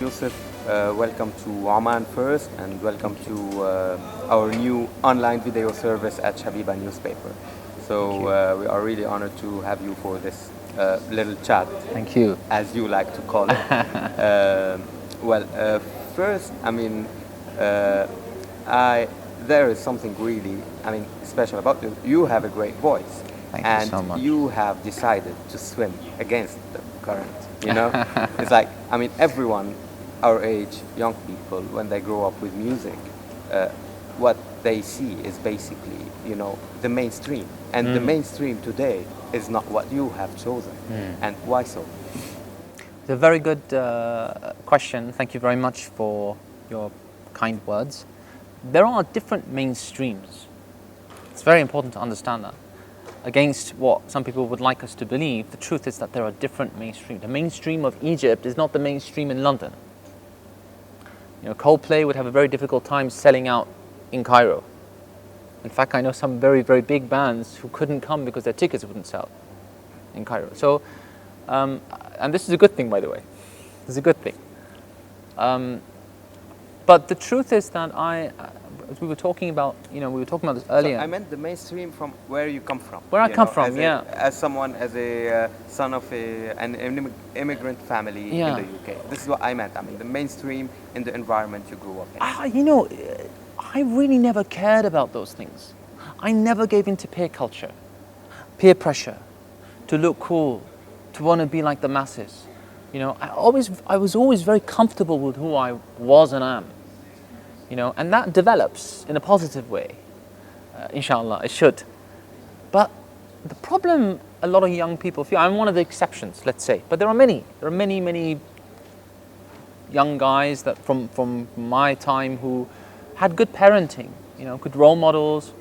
Yusuf, welcome to Oman first, and welcome to our new online video service at Shabiba newspaper. So we are really honored to have you for this little chat. Thank you. As you like to call it. First, I mean, there is something really, special about you. You have a great voice. Thank you so much. And you have decided to swim against the current, you know? It's like, everyone our age, young people, when they grow up with music, what they see is basically, the mainstream. And the mainstream today is not what you have chosen. And why so? It's a very good question. Thank you very much for your kind words. There are different mainstreams. It's very important to understand that. Against what some people would like us to believe, the truth is that there are different mainstreams. The mainstream of Egypt is not the mainstream in London. Coldplay would have a very difficult time selling out in Cairo. In fact, I know some very, very big bands who couldn't come because their tickets wouldn't sell in Cairo. So, and this is a good thing, by the way. This is a good thing. But the truth is that as we were talking about, we were talking about this earlier. So I meant the mainstream from where you come from. Where I come from, yeah. As a son of an immigrant family in the UK. This is what I meant. The mainstream in the environment you grew up in. I really never cared about those things. I never gave into peer culture, peer pressure, to look cool, to want to be like the masses. I was always very comfortable with who I was and am. And that develops in a positive way. Inshallah, it should. But the problem a lot of young people feel, I'm one of the exceptions, let's say, but there are many young guys that from my time who had good parenting, good role models,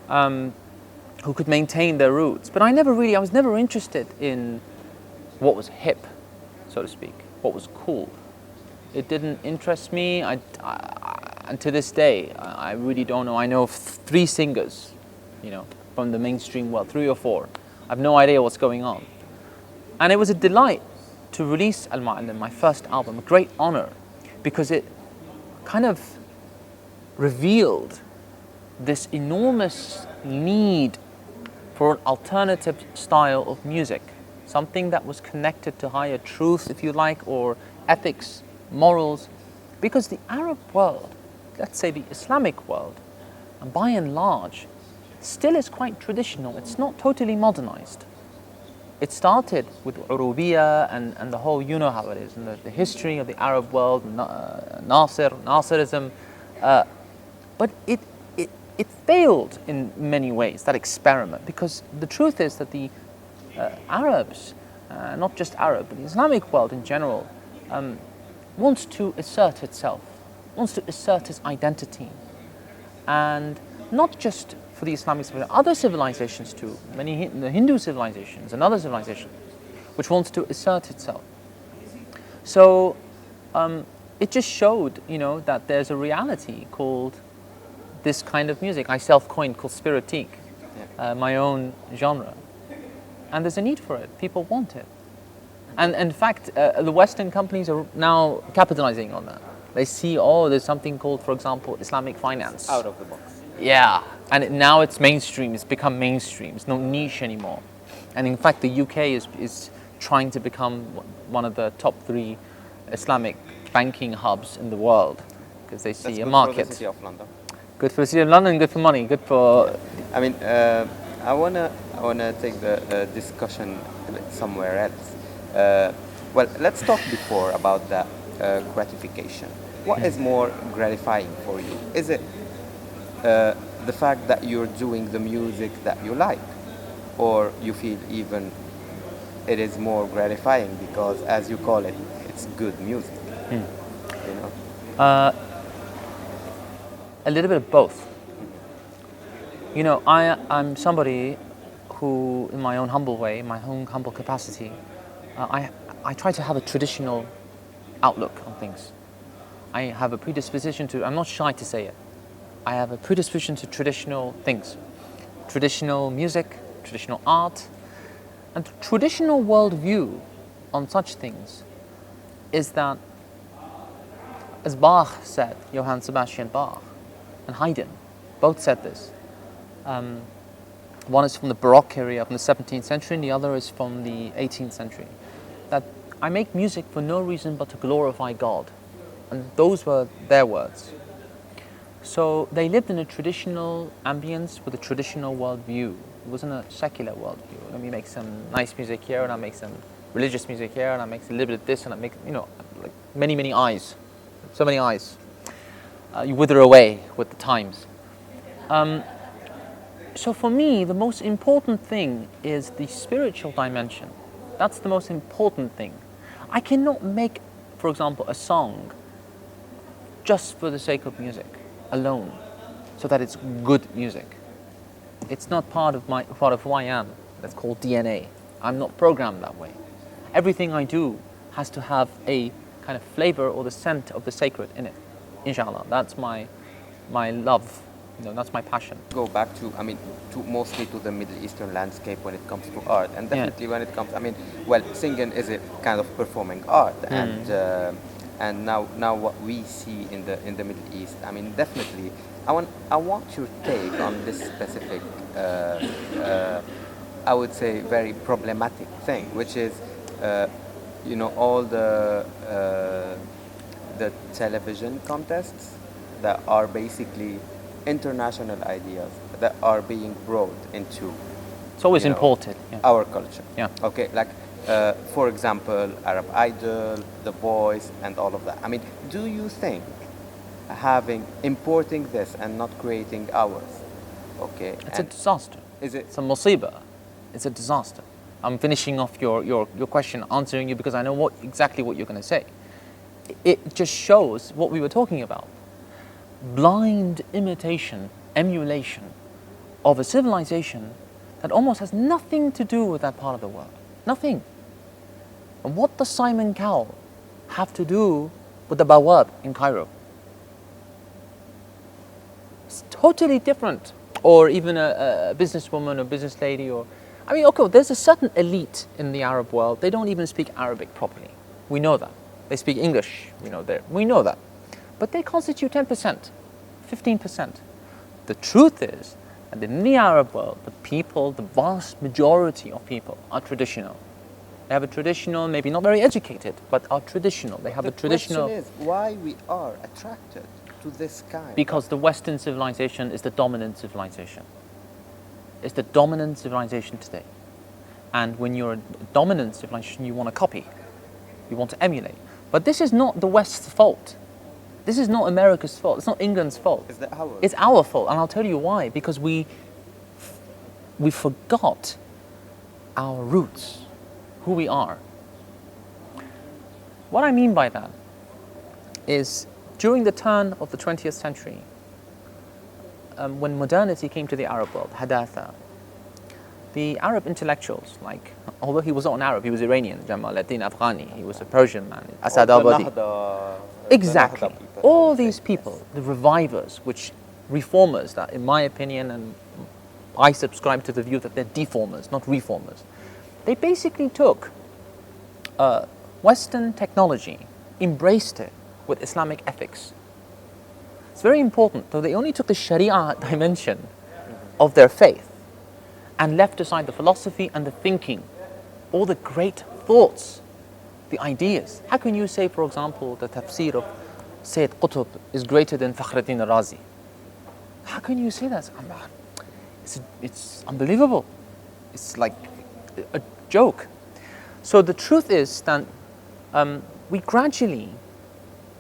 who could maintain their roots. But I was never interested in what was hip, so to speak, what was cool. It didn't interest me. And to this day, I really don't know. I know of 3 singers, from the mainstream world, 3 or 4. I have no idea what's going on. And it was a delight to release Al-Mu'allim, my first album, a great honor, because it kind of revealed this enormous need for an alternative style of music, something that was connected to higher truth, if you like, or ethics, morals, because the Arab world, let's say the Islamic world, and by and large, still is quite traditional. It's not totally modernized. It started with Urubiyya and the whole, you know how it is, and the history of the Arab world, Nasirism, but it failed in many ways, that experiment, because the truth is that the Arabs, not just Arab, but the Islamic world in general, wants to assert itself, wants to assert its identity. And not just for the Islamic civilization, other civilizations too, the Hindu civilizations and other civilizations, which wants to assert itself. So it just showed, that there's a reality called this kind of music, I self-coined, called spiritique, my own genre. And there's a need for it, people want it. And in fact, the Western companies are now capitalizing on that. They see, there's something called, for example, Islamic finance. Out of the box. Yeah, and now it's mainstream. It's become mainstream. It's no niche anymore. And in fact, the UK is trying to become one of the top 3 Islamic banking hubs in the world, because they see a market. Good for the city of London. Good for the city of London. Good for money. Good for. I wanna take the discussion a bit somewhere else. Let's talk before about that gratification. What is more gratifying for you? Is it the fact that you're doing the music that you like, or you feel even it is more gratifying because, as you call it, it's good music? A little bit of both. I'm somebody who, in my own humble way, in my own humble capacity, I try to have a traditional outlook on things. I have a predisposition to, I'm not shy to say it, I have a predisposition to traditional things. Traditional music, traditional art, and traditional worldview on such things is that as Bach said, Johann Sebastian Bach and Haydn, both said this. One is from the Baroque area from the 17th century and the other is from the 18th century. That I make music for no reason but to glorify God. And those were their words. So they lived in a traditional ambience with a traditional worldview. It wasn't a secular worldview. Let me make some nice music here and I make some religious music here and I make a little bit of this and I make, like many eyes. So many eyes. You wither away with the times. So for me, the most important thing is the spiritual dimension. That's the most important thing. I cannot make, for example, a song just for the sake of music alone, so that it's good music. It's not part of who I am. That's called DNA. I'm not programmed that way. Everything I do has to have a kind of flavor or the scent of the sacred in it. Inshallah, that's my love. That's my passion. Go back to mostly to the Middle Eastern landscape when it comes to art, and definitely when it comes, singing is a kind of performing art, and now what we see in the Middle East, definitely, I want your take on this specific, I would say very problematic thing, which is, all the television contests that are basically international ideas that are being brought into it's always imported our culture. Okay, like for example, Arab Idol, The Voice, and all of that. Do you think importing this and not creating ours, okay, it's a disaster? Is it? It's a musiba. It's a disaster. I'm finishing off your question, answering you because I know exactly what you're going to say. It just shows what we were talking about. Blind imitation, emulation of a civilization that almost has nothing to do with that part of the world. Nothing. And what does Simon Cowell have to do with the Bawab in Cairo? It's totally different. Or even a businesswoman or business lady or... okay, there's a certain elite in the Arab world. They don't even speak Arabic properly. We know that. They speak English, we know that. But they constitute 10%, 15%. The truth is that in the Arab world, the vast majority of people are traditional. They have a traditional, maybe not very educated, but are traditional. They have a traditional... The question is why we are attracted to this kind. Because the Western civilization is the dominant civilization. It's the dominant civilization today. And when you're a dominant civilization, you want to copy. You want to emulate. But this is not the West's fault. This is not America's fault. It's not England's fault. It's our fault. And I'll tell you why. Because we forgot our roots, who we are. What I mean by that is during the turn of the 20th century, when modernity came to the Arab world, hadatha, the Arab intellectuals, although he was not an Arab, he was Iranian, Jamal ad-Din Afghani, he was a Persian man, Asad Abadi. Exactly. All these people, the revivers, reformers, that in my opinion, and I subscribe to the view that they're deformers, not reformers. They basically took Western technology, embraced it with Islamic ethics. It's very important, though they only took the Sharia dimension of their faith and left aside the philosophy and the thinking, all the great thoughts, the ideas. How can you say, for example, the tafsir of Sayyid Qutb is greater than Fakhruddin al-Razi? How can you say that? It's unbelievable. It's like a joke. So the truth is that we gradually,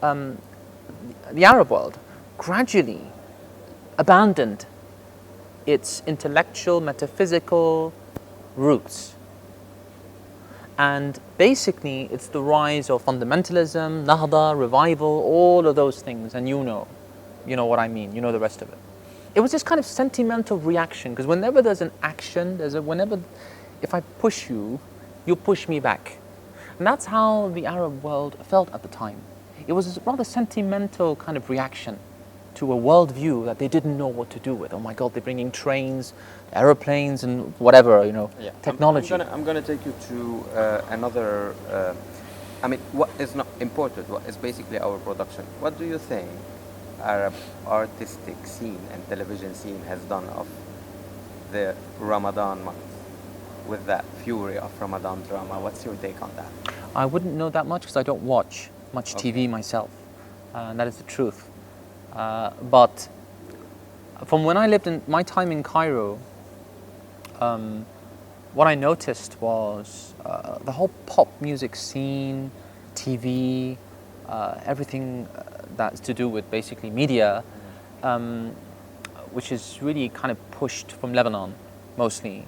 the Arab world gradually abandoned its intellectual, metaphysical roots. And basically, it's the rise of fundamentalism, nahda, revival, all of those things. And you know what I mean. You know the rest of it. It was this kind of sentimental reaction, because whenever there's an action, if I push you, you push me back. And that's how the Arab world felt at the time. It was a rather sentimental kind of reaction to a worldview that they didn't know what to do with. Oh my God, they're bringing trains, aeroplanes, and whatever, technology. I'm going to take you to another I mean, what is not imported? What is basically our production? What do you think Arab artistic scene and television scene has done of the Ramadan month with that fury of Ramadan drama? What's your take on that? I wouldn't know that much because I don't watch much Okay. TV myself. That is the truth. But from when I lived in my time in Cairo, what I noticed was the whole pop music scene, TV, everything that's to do with basically media, which is really kind of pushed from Lebanon mostly,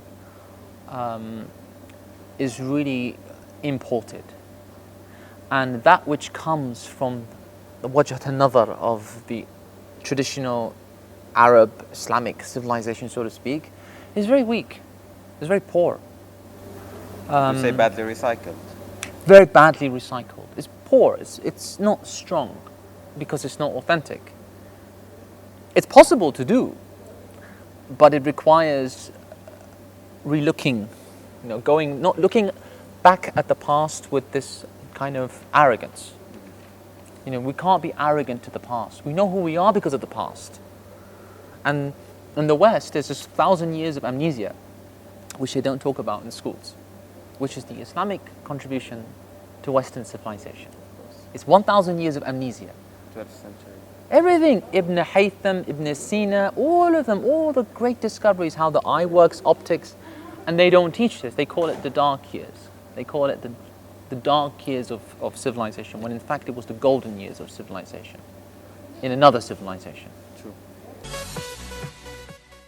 is really imported. And that which comes from the wajhat an-nazar of the traditional Arab Islamic civilization, so to speak, is very weak. It's very poor. You say badly recycled. Very badly recycled. It's poor. It's not strong because it's not authentic. It's possible to do, but it requires relooking, not looking back at the past with this kind of arrogance. We can't be arrogant to the past. We know who we are because of the past. And in the West, there's this 1,000 years of amnesia, which they don't talk about in schools, which is the Islamic contribution to Western civilization. It's 1,000 years of amnesia. 12th century. Everything, Ibn Haytham, Ibn Sina, all of them, all the great discoveries, how the eye works, optics, and they don't teach this. They call it the dark years. They call it the dark years of civilization, when in fact it was the golden years of civilization, in another civilization.